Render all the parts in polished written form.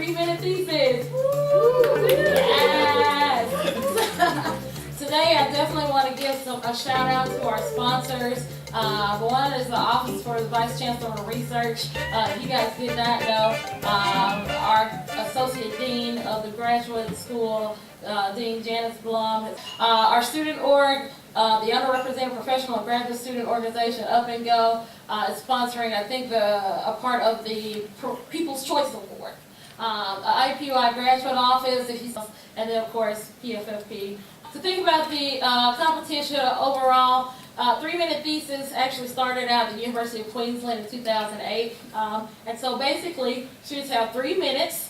3-minute thesis. Woo! Yes! Today I definitely want to give a shout out to our sponsors. One is the Office for the Vice Chancellor of Research. If you guys did not know, our Associate Dean of the Graduate School, Dean Janice Blum, our student org, the Underrepresented Professional and Graduate Student Organization, Up and Go, is sponsoring, I think, a part of the People's Choice Award. IUPUI Graduate Office, and then of course PFFP. To think about the competition overall, 3-minute thesis actually started out at the University of Queensland in 2008. And so basically, students have 3 minutes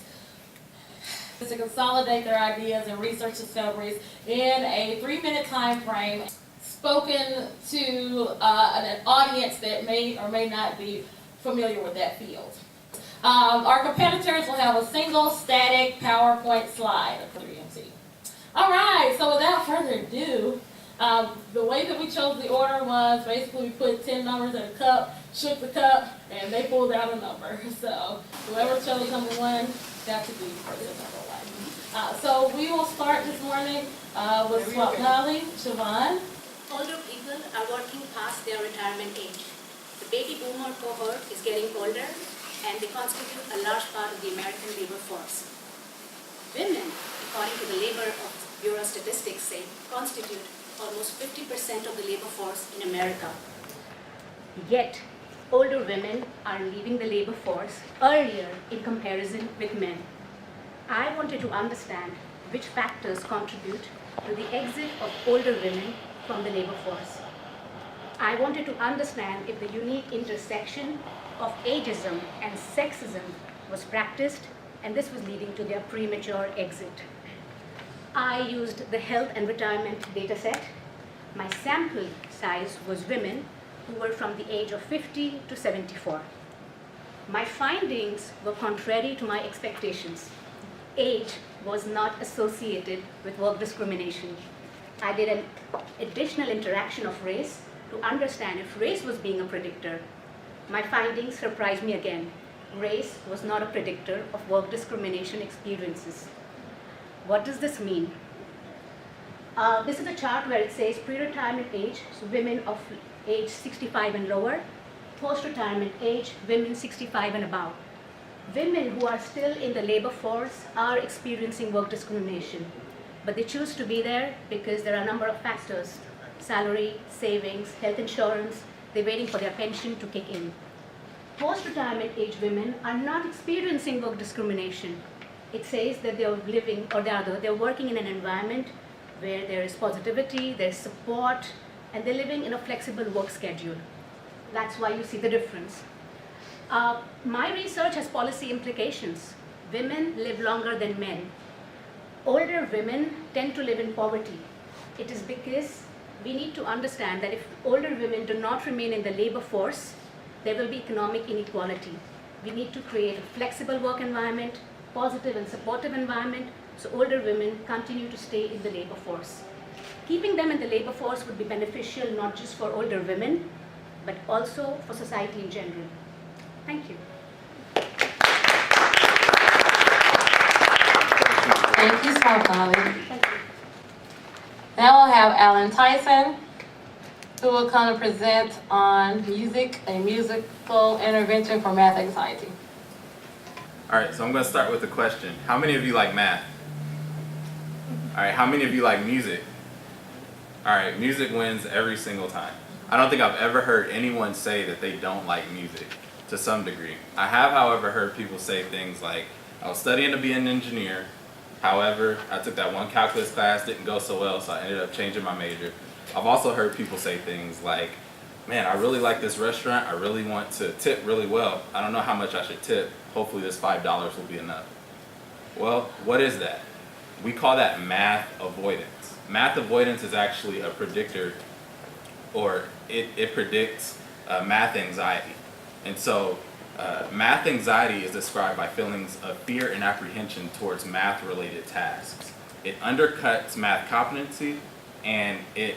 to consolidate their ideas and research discoveries in a 3-minute time frame, spoken to an audience that may or may not be familiar with that field. Our competitors will have a single static PowerPoint slide of 3MC. All right, so without further ado, the way that we chose the order was basically we put 10 numbers in a cup, shook the cup, and they pulled out a number. So whoever chose number 1 got to be person number 1. So we will start this morning with Swapnali Sivan. Older people are working past their retirement age. The baby boomer cohort is getting older, and they constitute a large part of the American labor force. Women, according to the Labor Bureau statistics, say constitute almost 50% of the labor force in America. Yet, older women are leaving the labor force earlier in comparison with men. I wanted to understand which factors contribute to the exit of older women from the labor force. I wanted to understand if the unique intersection of ageism and sexism was practiced, and this was leading to their premature exit. I used the health and retirement data set. My sample size was women who were from the age of 50 to 74. My findings were contrary to my expectations. Age was not associated with work discrimination. I did an additional interaction of race to understand if race was being a predictor. My findings surprised me again. Race was not a predictor of work discrimination experiences. What does this mean? This is a chart where it says pre-retirement age, so women of age 65 and lower, post-retirement age, women 65 and above. Women who are still in the labor force are experiencing work discrimination, but they choose to be there because there are a number of factors: salary, savings, health insurance. They're waiting for their pension to kick in. Post-retirement age women are not experiencing work discrimination. It says that they're living, or rather, they're working in an environment where there is positivity, there's support, and they're living in a flexible work schedule. That's why you see the difference. My research has policy implications. Women live longer than men. Older women tend to live in poverty. It is because we need to understand that if older women do not remain in the labor force, there will be economic inequality. We need to create a flexible work environment, positive and supportive environment, so older women continue to stay in the labor force. Keeping them in the labor force would be beneficial not just for older women, but also for society in general. Thank you. Thank you, Swapnali. Now we'll have Alan Tyson, who will kind of present on music, a musical intervention for math anxiety. All right, so I'm going to start with a question. How many of you like math? All right, how many of you like music? All right, music wins every single time. I don't think I've ever heard anyone say that they don't like music to some degree. I have, however, heard people say things like, I was studying to be an engineer. However, I took that one calculus class, didn't go so well, so I ended up changing my major. I've also heard people say things like, man, I really like this restaurant. I really want to tip really well. I don't know how much I should tip. Hopefully this $5 will be enough. Well, what is that? We call that math avoidance. Math avoidance is actually a predictor, or it predicts math anxiety. And so math anxiety is described by feelings of fear and apprehension towards math-related tasks. It undercuts math competency, and it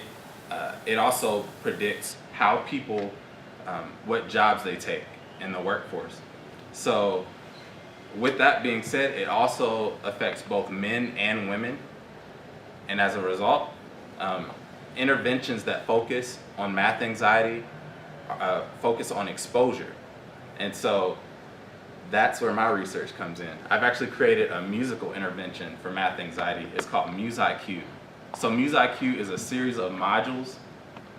also predicts how people, what jobs they take in the workforce. So with that being said, it also affects both men and women. And as a result, interventions that focus on math anxiety focus on exposure. And so that's where my research comes in. I've actually created a musical intervention for math anxiety. It's called MuseIQ. So MuseIQ is a series of modules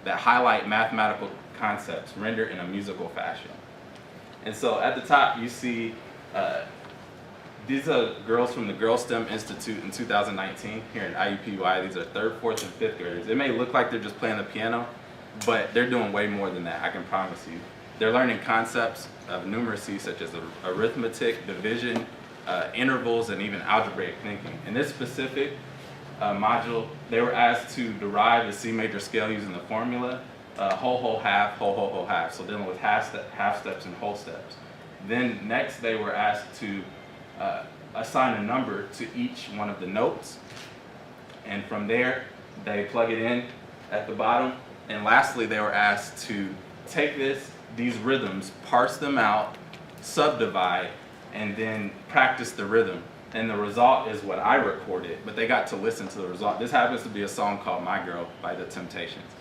that highlight mathematical concepts rendered in a musical fashion. And so at the top you see these are girls from the Girls STEM Institute in 2019 here in IUPUI. These are 3rd, 4th, and 5th graders. It may look like they're just playing the piano, but they're doing way more than that, I can promise you. They're learning concepts of numeracy such as arithmetic, division, intervals, and even algebraic thinking. In this specific module, they were asked to derive the C major scale using the formula whole, whole, half, whole, whole, whole, half. So dealing with half steps and whole steps. Then next they were asked to assign a number to each one of the notes. And from there, they plug it in at the bottom. And lastly, they were asked to take these rhythms, parse them out, subdivide, and then practice the rhythm. And the result is what I recorded, but they got to listen to the result. This happens to be a song called My Girl by The Temptations.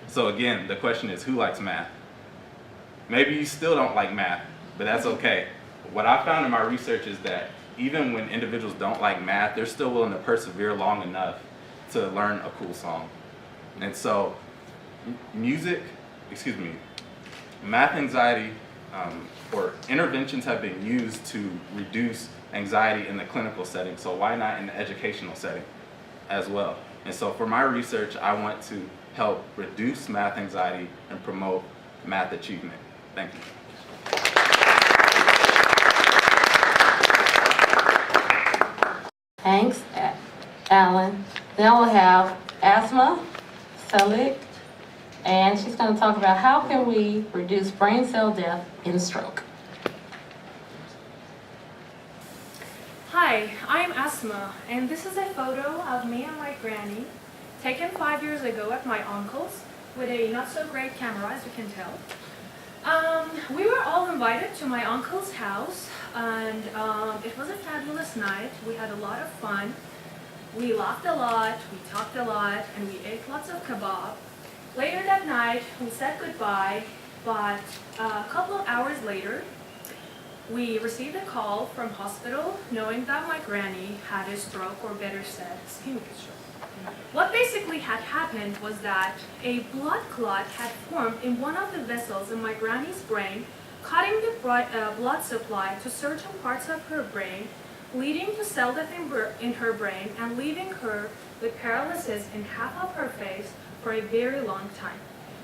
So again, the question is, who likes math? Maybe you still don't like math, but that's okay. What I found in my research is that even when individuals don't like math, they're still willing to persevere long enough to learn a cool song. And so math anxiety or interventions have been used to reduce anxiety in the clinical setting, so why not in the educational setting as well? And so for my research, I want to help reduce math anxiety and promote math achievement. Thank you. Thanks, Alan. Then we'll have Asma Salik, and she's going to talk about how can we reduce brain cell death in stroke. Hi, I'm Asma, and this is a photo of me and my granny taken 5 years ago at my uncle's with a not-so-great camera, as you can tell. We were all invited to my uncle's house, and it was a fabulous night. We had a lot of fun. We laughed a lot, we talked a lot, and we ate lots of kebab. Later that night, we said goodbye, but a couple of hours later, we received a call from hospital knowing that my granny had a stroke, or better said, ischemic stroke. What basically had happened was that a blood clot had formed in one of the vessels in my granny's brain, cutting the blood supply to certain parts of her brain, leading to cell death in her brain, and leaving her with paralysis in half of her face for a very long time.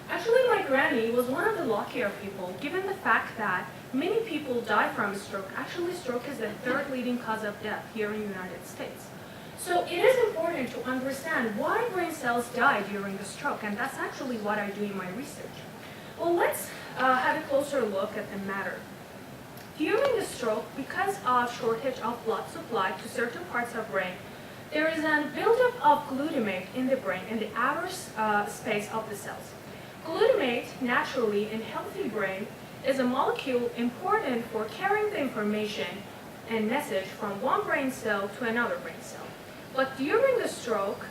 Actually, my granny was one of the luckier people, given the fact that many people die from stroke. Actually, stroke is the 3rd leading cause of death here in the United States. So it is important to understand why brain cells die during the stroke, and that's actually what I do in my research. Well, let's have a closer look at the matter. During the stroke, because of shortage of blood supply to certain parts of brain, there is a buildup of glutamate in the brain, in the outer space of the cells. Glutamate, naturally in healthy brain, is a molecule important for carrying the information and message from one brain cell to another brain cell. But during the stroke,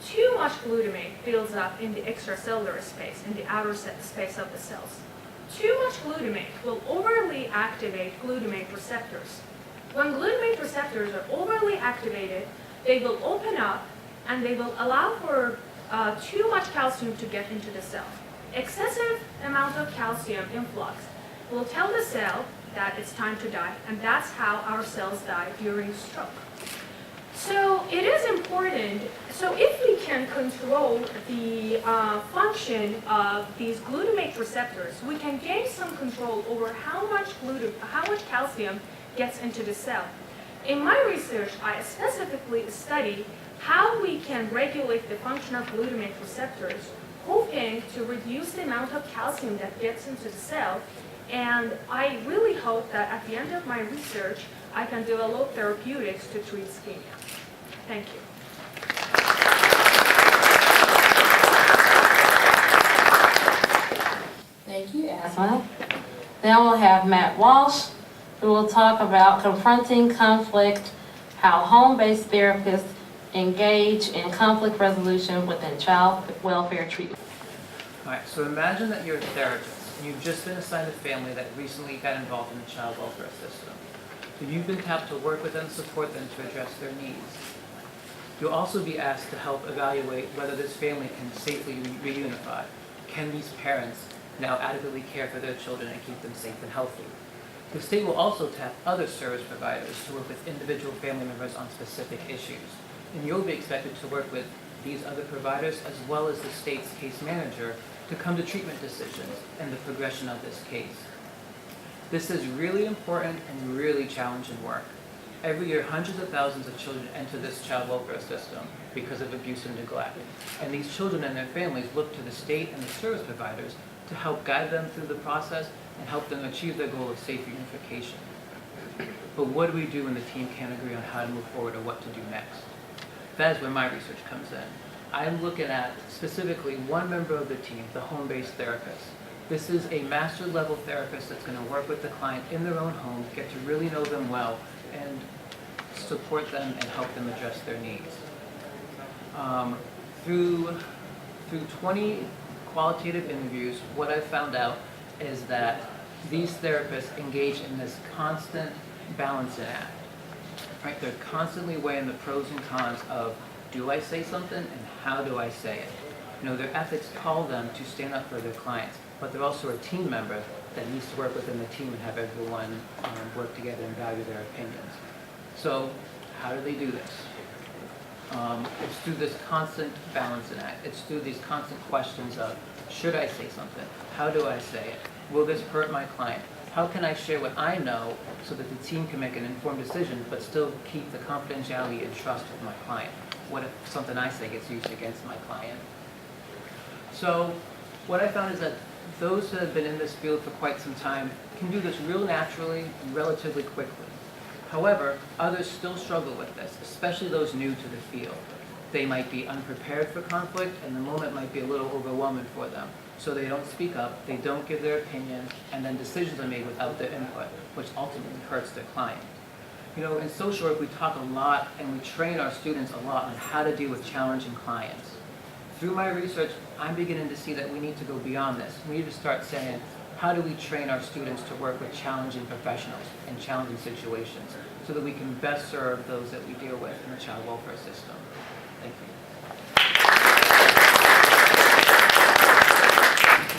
too much glutamate builds up in the extracellular space, in the outer space of the cells. Too much glutamate will overly activate glutamate receptors. When glutamate receptors are overly activated, they will open up and they will allow for too much calcium to get into the cell. Excessive amount of calcium influx will tell the cell that it's time to die, and that's how our cells die during stroke. So it is important, so if we can control the function of these glutamate receptors, we can gain some control over how much calcium gets into the cell. In my research, I specifically study how we can regulate the function of glutamate receptors, hoping to reduce the amount of calcium that gets into the cell. And I really hope that at the end of my research, I can develop therapeutics to treat ischemia. Thank you. Thank you, Asma. Then we'll have Matt Walsh, who will talk about confronting conflict, how home-based therapists engage in conflict resolution within child welfare treatment. Alright, so imagine that you're a therapist and you've just been assigned a family that recently got involved in the child welfare system. So you've been tapped to work with them and support them to address their needs. You'll also be asked to help evaluate whether this family can safely reunify. Can these parents now adequately care for their children and keep them safe and healthy? The state will also tap other service providers to work with individual family members on specific issues. And you'll be expected to work with these other providers as well as the state's case manager to come to treatment decisions and the progression of this case. This is really important and really challenging work. Every year, hundreds of thousands of children enter this child welfare system because of abuse and neglect. And these children and their families look to the state and the service providers to help guide them through the process and help them achieve their goal of safe reunification. But what do we do when the team can't agree on how to move forward or what to do next? That is where my research comes in. I'm looking at specifically one member of the team, the home-based therapist. This is a master level therapist that's going to work with the client in their own home, get to really know them well, and support them and help them address their needs. Through 20 qualitative interviews, what I've found out is that these therapists engage in this constant balancing act. Right? They're constantly weighing the pros and cons of, do I say something and how do I say it? You know, their ethics call them to stand up for their clients, but they're also a team member that needs to work within the team and have everyone work together and value their opinions. So how do they do this? It's through this constant balancing act. It's through these constant questions of, should I say something? How do I say it? Will this hurt my client? How can I share what I know so that the team can make an informed decision but still keep the confidentiality and trust with my client? What if something I say gets used against my client? So what I found is that those that have been in this field for quite some time can do this real naturally and relatively quickly. However, others still struggle with this, especially those new to the field. They might be unprepared for conflict and the moment might be a little overwhelming for them. So they don't speak up, they don't give their opinion, and then decisions are made without their input, which ultimately hurts their client. You know, in social work we talk a lot and we train our students a lot on how to deal with challenging clients. Through my research, I'm beginning to see that we need to go beyond this. We need to start saying, how do we train our students to work with challenging professionals in challenging situations so that we can best serve those that we deal with in the child welfare system? Thank you.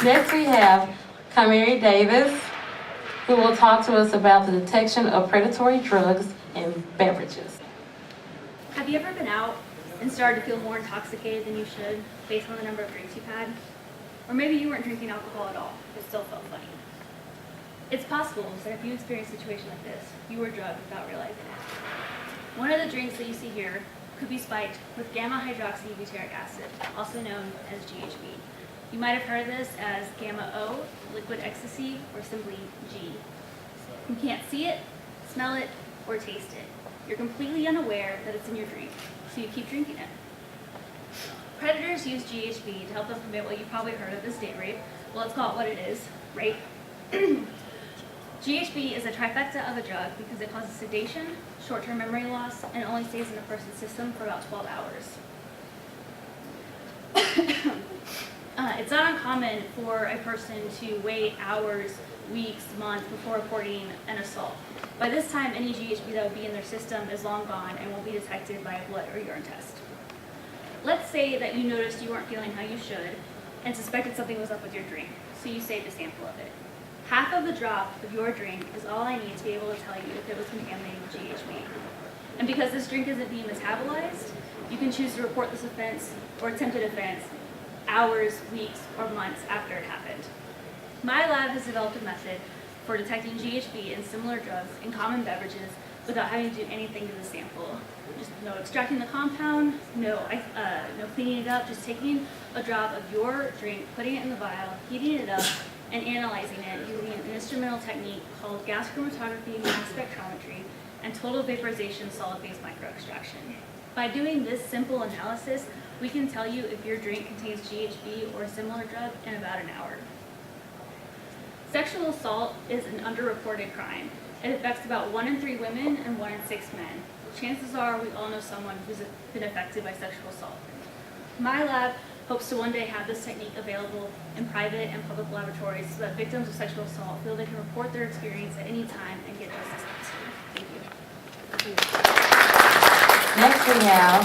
Next we have Kamari Davis, who will talk to us about the detection of predatory drugs in beverages. Have you ever been out and started to feel more intoxicated than you should based on the number of drinks you've had? Or maybe you weren't drinking alcohol at all, but still felt funny. It's possible that if you experience a situation like this, you were drugged without realizing it. One of the drinks that you see here could be spiked with gamma-hydroxybutyric acid, also known as GHB. You might have heard of this as gamma-O, liquid ecstasy, or simply G. You can't see it, smell it, or taste it. You're completely unaware that it's in your drink, so you keep drinking it. Predators use GHB to help them commit what you've probably heard of as date rape. Well, let's call it what it is, rape. GHB is a trifecta of a drug because it causes sedation, short-term memory loss, and only stays in a person's system for about 12 hours. It's not uncommon for a person to wait hours, weeks, months before reporting an assault. By this time, any GHB that would be in their system is long gone and won't be detected by a blood or urine test. Let's say that you noticed you weren't feeling how you should and suspected something was up with your drink, so you saved a sample of it. Half of the drop of your drink is all I need to be able to tell you if it was contaminated with GHB. And because this drink isn't being metabolized, you can choose to report this offense or attempted offense hours, weeks, or months after it happened. My lab has developed a method for detecting GHB and similar drugs in common beverages without having to do anything to the sample. Just no extracting the compound, no cleaning it up, just taking a drop of your drink, putting it in the vial, heating it up, and analyzing it using an instrumental technique called gas chromatography mass spectrometry and total vaporization solid phase microextraction. By doing this simple analysis, we can tell you if your drink contains GHB or a similar drug in about an hour. Sexual assault is an underreported crime, It affects about 1 in 3 women and 1 in 6 men. Chances are we all know someone who's been affected by sexual assault. My lab hopes to one day have this technique available in private and public laboratories so that victims of sexual assault feel they can report their experience at any time and get justice faster. Thank you. Next we have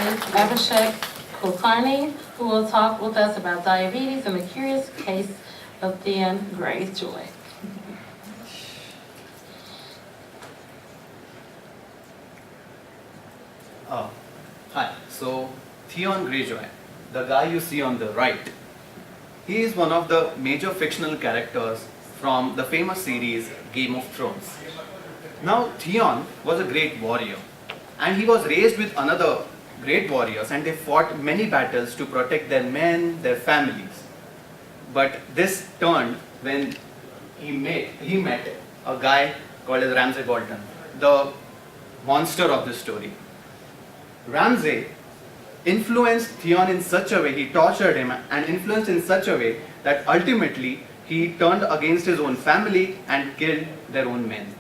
Ms. Abhishek Kulkarni, who will talk with us about diabetes and the curious case of Theon Greyjoy. Hi, so Theon Greyjoy, the guy you see on the right, he is one of the major fictional characters from the famous series Game of Thrones. Now, Theon was a great warrior, and he was raised with another great warriors, and they fought many battles to protect their men, their families. But this turned when he met a guy called as Ramsay Bolton, the monster of this story. Ramsay influenced Theon in such a way, he tortured him and influenced in such a way that ultimately he turned against his own family and killed their own men.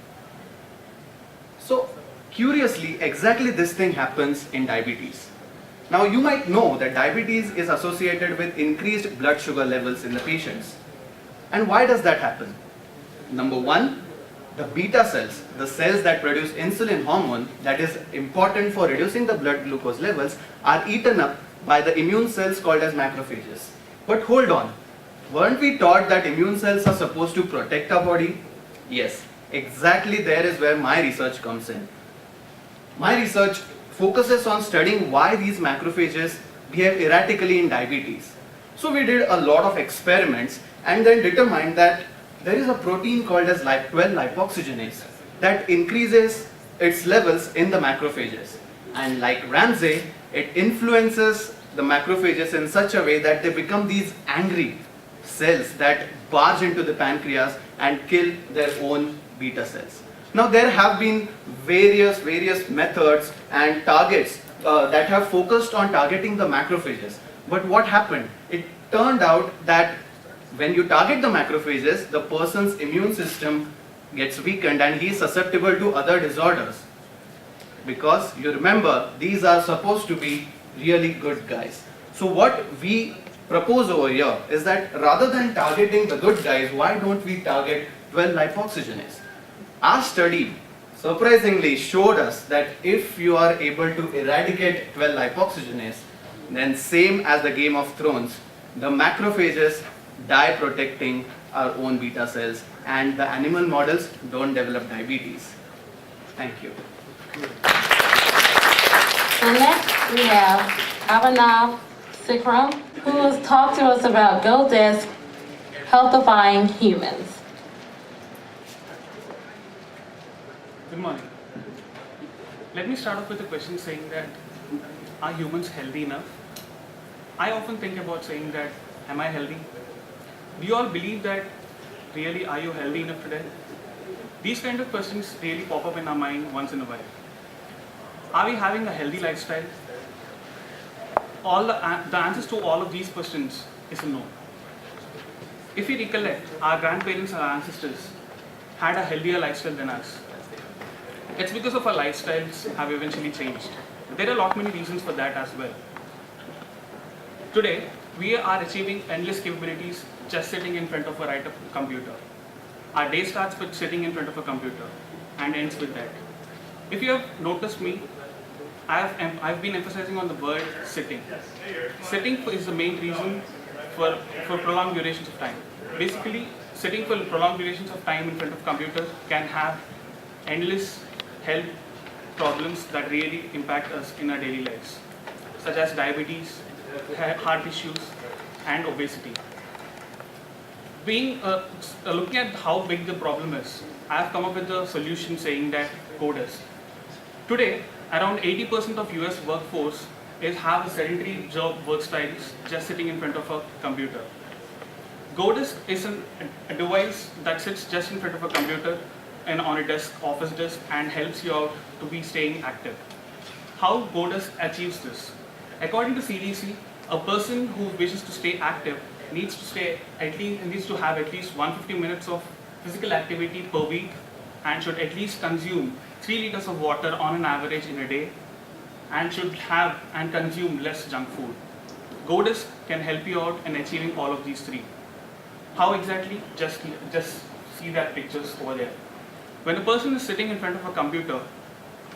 So, curiously, exactly this thing happens in diabetes. Now, you might know that diabetes is associated with increased blood sugar levels in the patients. And why does that happen? Number one, the beta cells, the cells that produce insulin hormone that is important for reducing the blood glucose levels, are eaten up by the immune cells called as macrophages. But hold on, weren't we taught that immune cells are supposed to protect our body? Yes, exactly there is where my research comes in. My research focuses on studying why these macrophages behave erratically in diabetes. So we did a lot of experiments and then determined that there is a protein called as 12-lipoxygenase that increases its levels in the macrophages. And like Ramsay, it influences the macrophages in such a way that they become these angry cells that barge into the pancreas and kill their own beta cells. Now there have been various methods and targets that have focused on targeting the macrophages. But what happened? It turned out that when you target the macrophages, the person's immune system gets weakened and he is susceptible to other disorders. Because you remember, these are supposed to be really good guys. So what we propose over here is that rather than targeting the good guys, why don't we target 12-lipoxygenase? Our study surprisingly showed us that if you are able to eradicate 12-lipoxygenase, then same as the Game of Thrones, the macrophages die protecting our own beta cells and the animal models don't develop diabetes. Thank you. So next we have Abhinav Sikram, who will talk to us about GoDesk healthifying humans. Good morning. Let me start off with a question saying that, are humans healthy enough? I often think about saying that, am I healthy? Do you all believe that really are you healthy enough today? These kind of questions really pop up in our mind once in a while. Are we having a healthy lifestyle? The answers to all of these questions is a no. If you recollect, our grandparents and our ancestors had a healthier lifestyle than us. It's because of our lifestyles have eventually changed. There are a lot many reasons for that as well. Today, we are achieving endless capabilities just sitting in front of a computer. Our day starts with sitting in front of a computer and ends with that. If you have noticed me, I've been emphasizing on the word sitting. Sitting is the main reason for prolonged durations of time. Basically, sitting for prolonged durations of time in front of computers can have endless health problems that really impact us in our daily lives, such as diabetes, heart issues, and obesity. Looking at how big the problem is, I have come up with a solution saying that GoDesk. Today, around 80% of US workforce have a sedentary job work styles just sitting in front of a computer. GoDesk is a device that sits just in front of a computer and on a desk, office desk, and helps you out to be staying active. How GoDesk achieves this? According to CDC, a person who wishes to stay active needs to have at least 150 minutes of physical activity per week and should at least consume 3 liters of water on an average in a day, and should have and consume less junk food. GoDisc can help you out in achieving all of these 3. How exactly? Just see that pictures over there. When a person is sitting in front of a computer,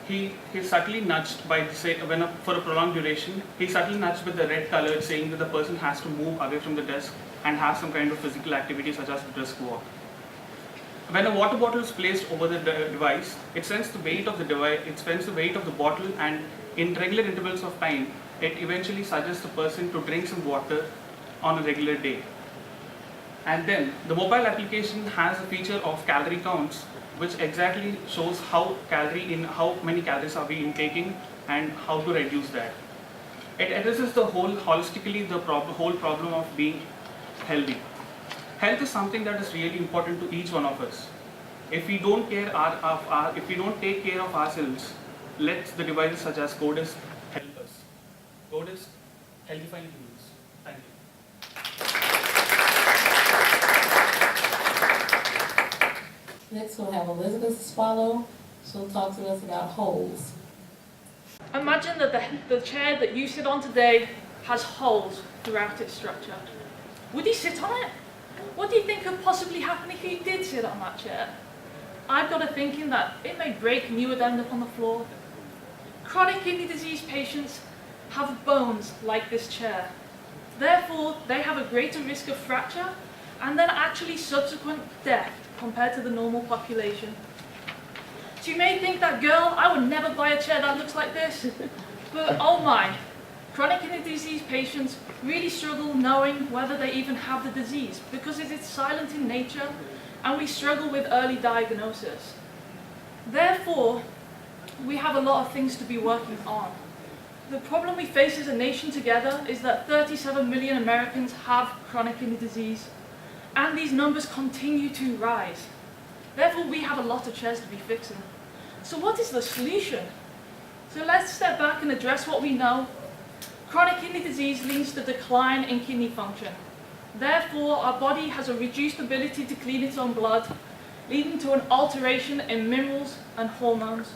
he is subtly nudged by, for a prolonged duration, he's subtly nudged with the red color saying that the person has to move away from the desk and have some kind of physical activity such as brisk walk. When a water bottle is placed over the device, it sends the weight of the bottle, and in regular intervals of time, it eventually suggests the person to drink some water on a regular day. And then the mobile application has a feature of calorie counts, which exactly shows how many calories are we intaking and how to reduce that. It addresses holistically the whole problem of being healthy. Health is something that is really important to each one of us. If we don't take care of ourselves, let the devices such as GoDisc help us. GoDisc, healthifying humans. Thank you. Next we'll have Elizabeth Swallow. She'll talk to us about holes. Imagine that the chair that you sit on today has holes throughout its structure. Would you sit on it? What do you think could possibly happen if you did sit on that chair? I've got a thinking that it may break and you would end up on the floor. Chronic kidney disease patients have bones like this chair. Therefore, they have a greater risk of fracture and then actually subsequent death compared to the normal population. So you may think that, girl, I would never buy a chair that looks like this. But oh my, chronic kidney disease patients really struggle knowing whether they even have the disease because it is silent in nature and we struggle with early diagnosis. Therefore, we have a lot of things to be working on. The problem we face as a nation together is that 37 million Americans have chronic kidney disease, and these numbers continue to rise. Therefore, we have a lot of chairs to be fixing. So what is the solution? So let's step back and address what we know. Chronic kidney disease leads to decline in kidney function. Therefore, our body has a reduced ability to clean its own blood, leading to an alteration in minerals and hormones.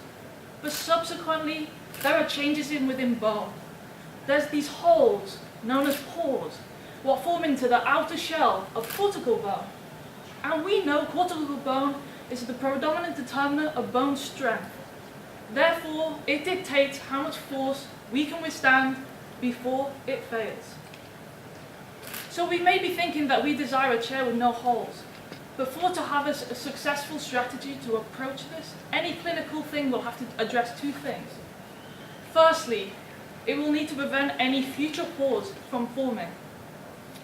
But subsequently, there are changes within bone. There's these holes, known as pores, what form into the outer shell of cortical bone. And we know cortical bone is the predominant determinant of bone strength. Therefore, it dictates how much force we can withstand before it fails. So we may be thinking that we desire a chair with no holes. But to have a successful strategy to approach this, any clinical thing will have to address 2 things. Firstly, it will need to prevent any future pores from forming.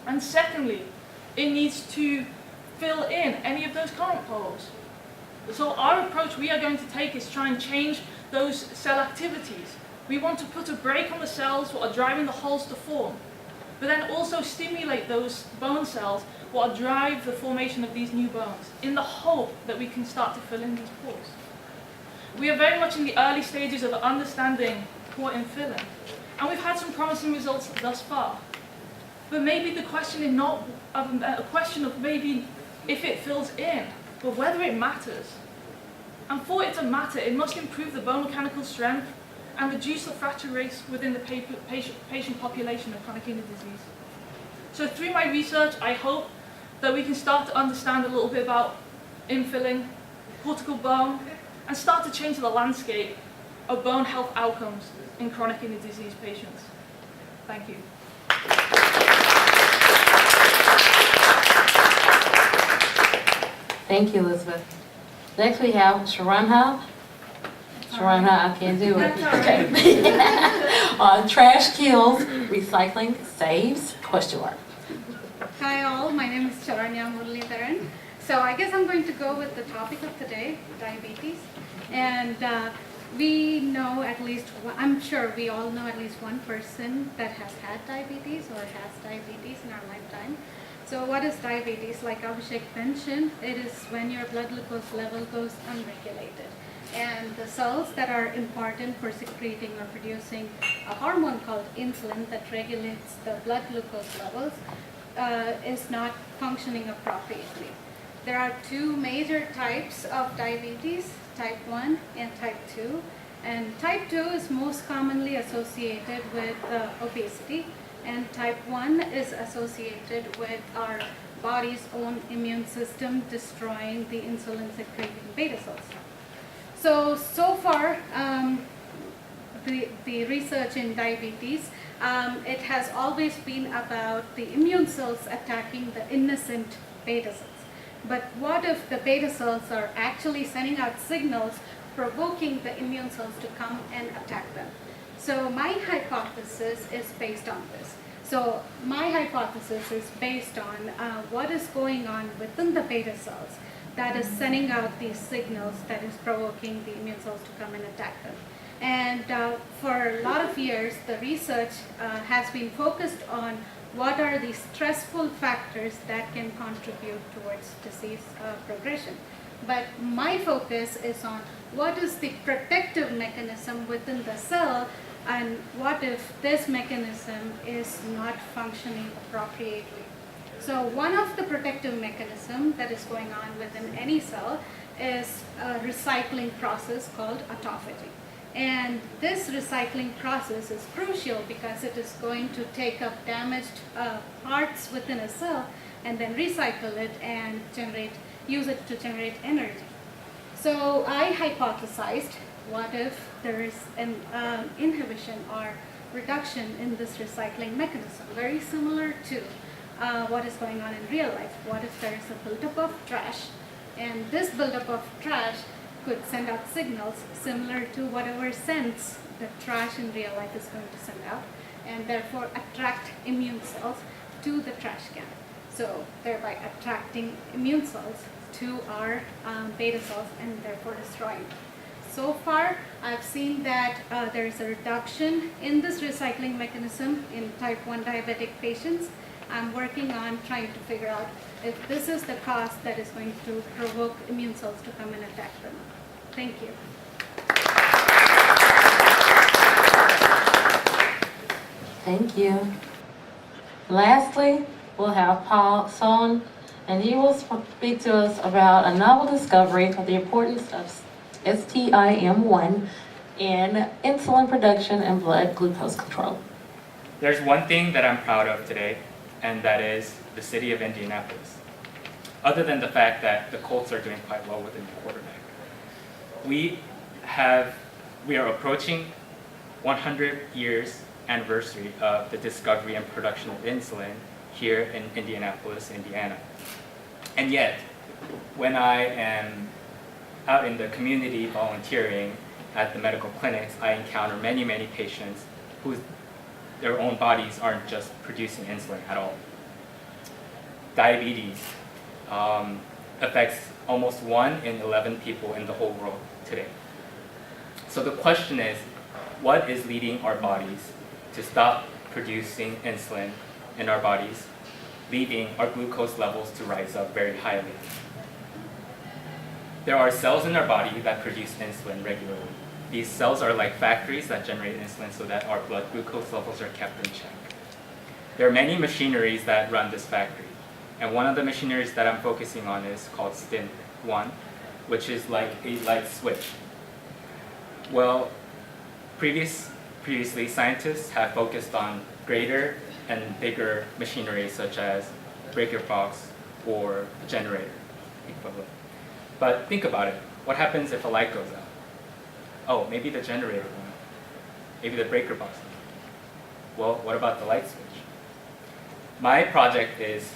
And secondly, it needs to fill in any of those current holes. So our approach we are going to take is try and change those cell activities. We want to put a brake on the cells that are driving the holes to form, but then also stimulate those bone cells what drive the formation of these new bones in the hope that we can start to fill in these pores. We are very much in the early stages of understanding pore infilling, and we've had some promising results thus far. But maybe the question is not a question of maybe if it fills in, but whether it matters. And for it to matter, it must improve the bone mechanical strength and reduce the fracture rates within the patient population of chronic kidney disease. So through my research, I hope that we can start to understand a little bit about infilling, cortical bone, and start to change the landscape of bone health outcomes in chronic kidney disease patients. Thank you. Thank you, Elizabeth. Next we have Sharanha. Sharanha, I can't do it. Okay. Trash kills, recycling saves, ? Hi all, my name is Charanya Muralidharan. So I guess I'm going to go with the topic of today, diabetes. And we know at least, I'm sure we all know at least one person that has had diabetes or has diabetes in our lifetime. So what is diabetes? Like Abhishek mentioned, it is when your blood glucose level goes unregulated. And the cells that are important for secreting or producing a hormone called insulin that regulates the blood glucose levels is not functioning appropriately. there are two major types of diabetes, type 1 and type 2. And type 2 is most commonly associated with obesity, and type 1 is associated with our body's own immune system destroying the insulin secreting beta cells. So far, the research in diabetes, it has always been about the immune cells attacking the innocent beta cells. But what if the beta cells are actually sending out signals provoking the immune cells to come and attack them? So my hypothesis is based on this. So my hypothesis is based on what is going on within the beta cells that is sending out these signals that is provoking the immune cells to come and attack them. And for a lot of years, the research has been focused on what are the stressful factors that can contribute towards disease progression. But my focus is on what is the protective mechanism within the cell, and what if this mechanism is not functioning appropriately. So one of the protective mechanisms that is going on within any cell is a recycling process called autophagy. And this recycling process is crucial because it is going to take up damaged parts within a cell and then recycle it and use it to generate energy. So I hypothesized, what if there is an inhibition or reduction in this recycling mechanism, very similar to what is going on in real life. What if there is a buildup of trash, and this buildup of trash could send out signals similar to whatever sense the trash in real life is going to send out, and therefore attract immune cells to the trash can. So thereby attracting immune cells to our beta cells and therefore destroying them. So far, I've seen that there is a reduction in this recycling mechanism in type 1 diabetic patients. I'm working on trying to figure out if this is the cause that is going to provoke immune cells to come and attack them. Thank you. Thank you. Lastly, we'll have Paul Son, and he will speak to us about a novel discovery of the importance of STIM1 in insulin production and blood glucose control. There's one thing that I'm proud of today, and that is the city of Indianapolis. Other than the fact that the Colts are doing quite well with a new quarterback. We are approaching 100 years anniversary of the discovery and production of insulin here in Indianapolis, Indiana. And yet, when I am out in the community volunteering at the medical clinics, I encounter many, many patients whose their own bodies aren't just producing insulin at all. Diabetes affects almost 1 in 11 people in the whole world today. So the question is, what is leading our bodies to stop producing insulin in our bodies, leading our glucose levels to rise up very highly? There are cells in our body that produce insulin regularly. These cells are like factories that generate insulin so that our blood glucose levels are kept in check. There are many machineries that run this factory. And one of the machineries that I'm focusing on is called STIM1, which is like a light switch. Well, previously scientists have focused on greater and bigger machinery such as breaker box or a generator equivalent. But think about it. What happens if a light goes out? Oh, maybe the generator went out. Maybe the breaker box went out. Well, what about the light switch? My project is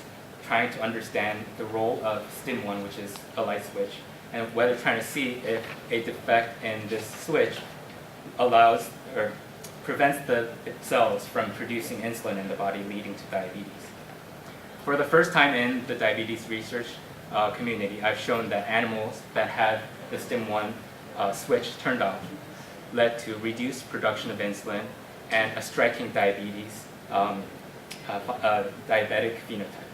trying to understand the role of STIM1, which is a light switch, and whether trying to see if a defect in this switch allows or prevents the cells from producing insulin in the body, leading to diabetes. For the first time in the diabetes research community, I've shown that animals that had the STIM1 switch turned off led to reduced production of insulin and a striking diabetic phenotype.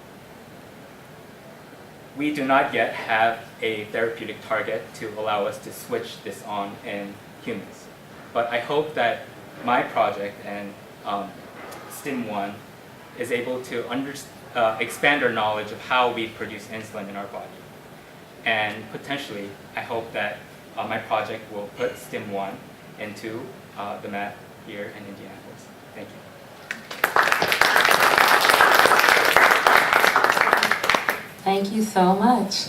We do not yet have a therapeutic target to allow us to switch this on in humans. But I hope that my project and STIM1 is able to expand our knowledge of how we produce insulin in our body. And potentially, I hope that my project will put STEM 1 into the math here in Indianapolis. Thank you. Thank you so much.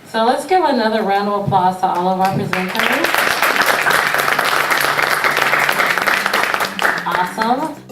So let's give another round of applause to all of our presenters. Awesome.